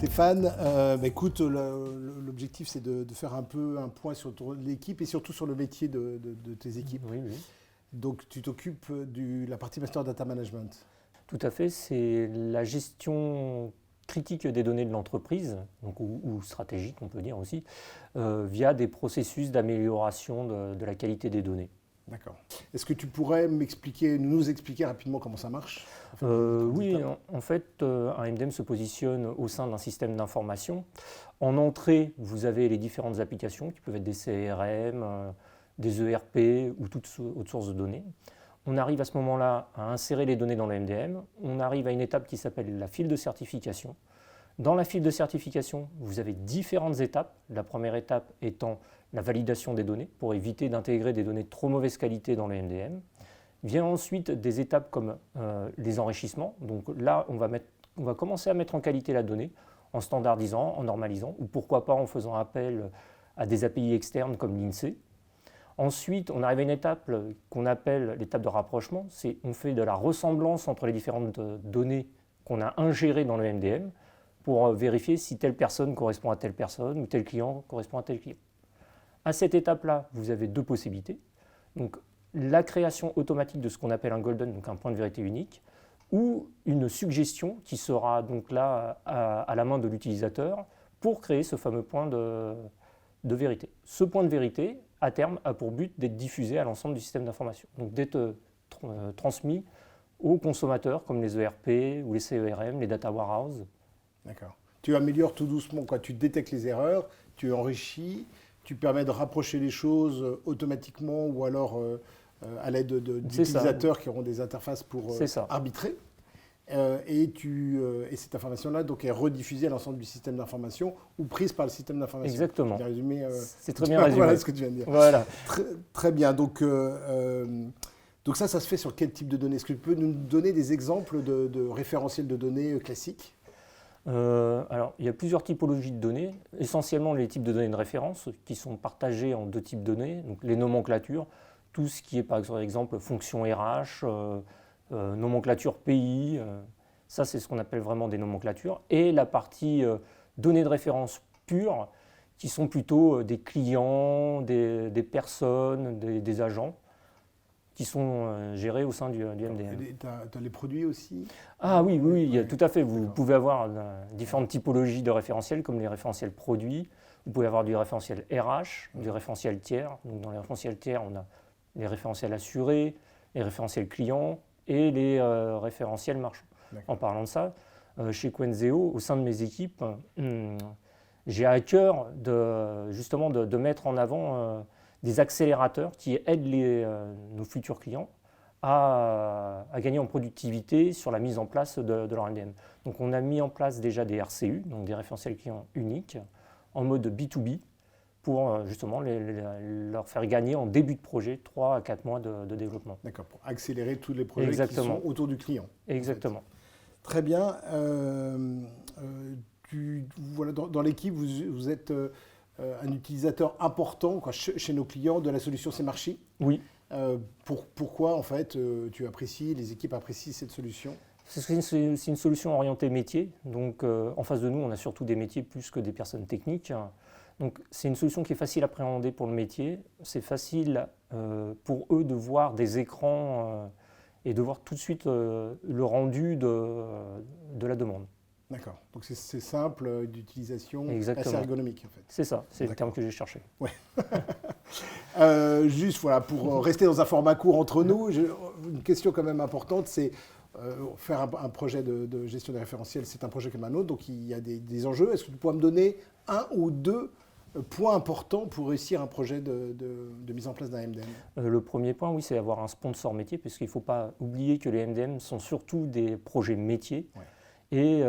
Stéphane, écoute, l'objectif c'est de faire un peu un point sur l'équipe et surtout sur le métier de tes équipes. Oui, oui. Donc tu t'occupes de la partie Master Data Management. Tout à fait, c'est la gestion critique des données de l'entreprise, donc, ou stratégique on peut dire aussi, via des processus d'amélioration de la qualité des données. D'accord. Est-ce que tu pourrais nous expliquer rapidement comment ça marche? Oui, en fait, un MDM se positionne au sein d'un système d'information. En entrée, vous avez les différentes applications qui peuvent être des CRM, des ERP ou toutes autres sources de données. On arrive à ce moment-là à insérer les données dans le MDM. On arrive à une étape qui s'appelle la file de certification. Dans la file de certification, vous avez différentes étapes. La première étape étant la validation des données pour éviter d'intégrer des données de trop mauvaise qualité dans le MDM. Vient ensuite des étapes comme les enrichissements. Donc là, on va commencer à mettre en qualité la donnée en standardisant, en normalisant, ou pourquoi pas en faisant appel à des API externes comme l'INSEE. Ensuite, on arrive à une étape qu'on appelle l'étape de rapprochement. On fait de la ressemblance entre les différentes données qu'on a ingérées dans le MDM pour vérifier si telle personne correspond à telle personne ou tel client correspond à tel client. À cette étape-là, vous avez deux possibilités. Donc, la création automatique de ce qu'on appelle un golden, donc un point de vérité unique, ou une suggestion qui sera donc là à la main de l'utilisateur pour créer ce fameux point de vérité. Ce point de vérité, à terme, a pour but d'être diffusé à l'ensemble du système d'information, donc d'être transmis aux consommateurs comme les ERP ou les CERM, les data warehouse. D'accord. Tu améliores tout doucement, quoi. Tu détectes les erreurs, tu enrichis, tu permets de rapprocher les choses automatiquement ou alors à l'aide d'utilisateurs qui auront des interfaces pour arbitrer. Et cette information-là donc, est rediffusée à l'ensemble du système d'information ou prise par le système d'information. Exactement. C'est très bien résumé. Voilà ce que tu viens de dire. Voilà. Très bien. Donc ça se fait sur quel type de données? Est-ce que tu peux nous donner des exemples de référentiels de données classiques? Alors, il y a plusieurs typologies de données, essentiellement les types de données de référence qui sont partagés en deux types de données, donc les nomenclatures, tout ce qui est par exemple fonction RH, nomenclature pays, ça c'est ce qu'on appelle vraiment des nomenclatures, et la partie données de référence pures qui sont plutôt des clients, des personnes, des agents qui sont gérés au sein du MDM. Tu as les produits aussi? Ah oui, ouais. Tout à fait. Vous pouvez avoir différentes typologies de référentiels, comme les référentiels produits. Vous pouvez avoir du référentiel RH, du référentiel tiers. Donc dans les référentiels tiers, on a les référentiels assurés, les référentiels clients et les référentiels marchands. En parlant de ça, chez Quenzeo, au sein de mes équipes, j'ai à cœur justement de mettre en avant des accélérateurs qui aident nos futurs clients à gagner en productivité sur la mise en place de leur MDM. Donc on a mis en place déjà des RCU, donc des référentiels clients uniques, en mode B2B, pour justement leur faire gagner en début de projet 3 à 4 mois de développement. D'accord, pour accélérer tous les projets qui sont autour du client. Exactement. En fait. Très bien. Dans l'équipe, vous êtes un utilisateur important chez nos clients de la solution Semarchi. Oui. Pourquoi en fait les équipes apprécient cette solution? C'est une solution orientée métier. Donc en face de nous, on a surtout des métiers plus que des personnes techniques. Donc c'est une solution qui est facile à appréhender pour le métier. C'est facile pour eux de voir des écrans et de voir tout de suite le rendu de la demande. D'accord. Donc c'est simple d'utilisation, assez ergonomique en fait. C'est ça, c'est le terme que j'ai cherché. Ouais. Juste voilà, pour rester dans un format court entre nous, une question quand même importante, c'est faire un projet de gestion des référentiels, c'est un projet comme un autre, donc il y a des enjeux. Est-ce que tu pourrais me donner un ou deux points importants pour réussir un projet de mise en place d'un MDM? Le premier point, oui, c'est avoir un sponsor métier, puisqu'il ne faut pas oublier que les MDM sont surtout des projets métiers. Ouais. Et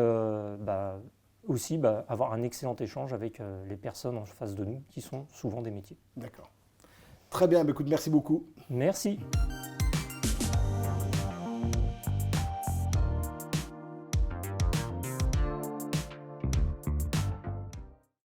aussi avoir un excellent échange avec les personnes en face de nous qui sont souvent des métiers. D'accord. Très bien, écoute, merci beaucoup. Merci.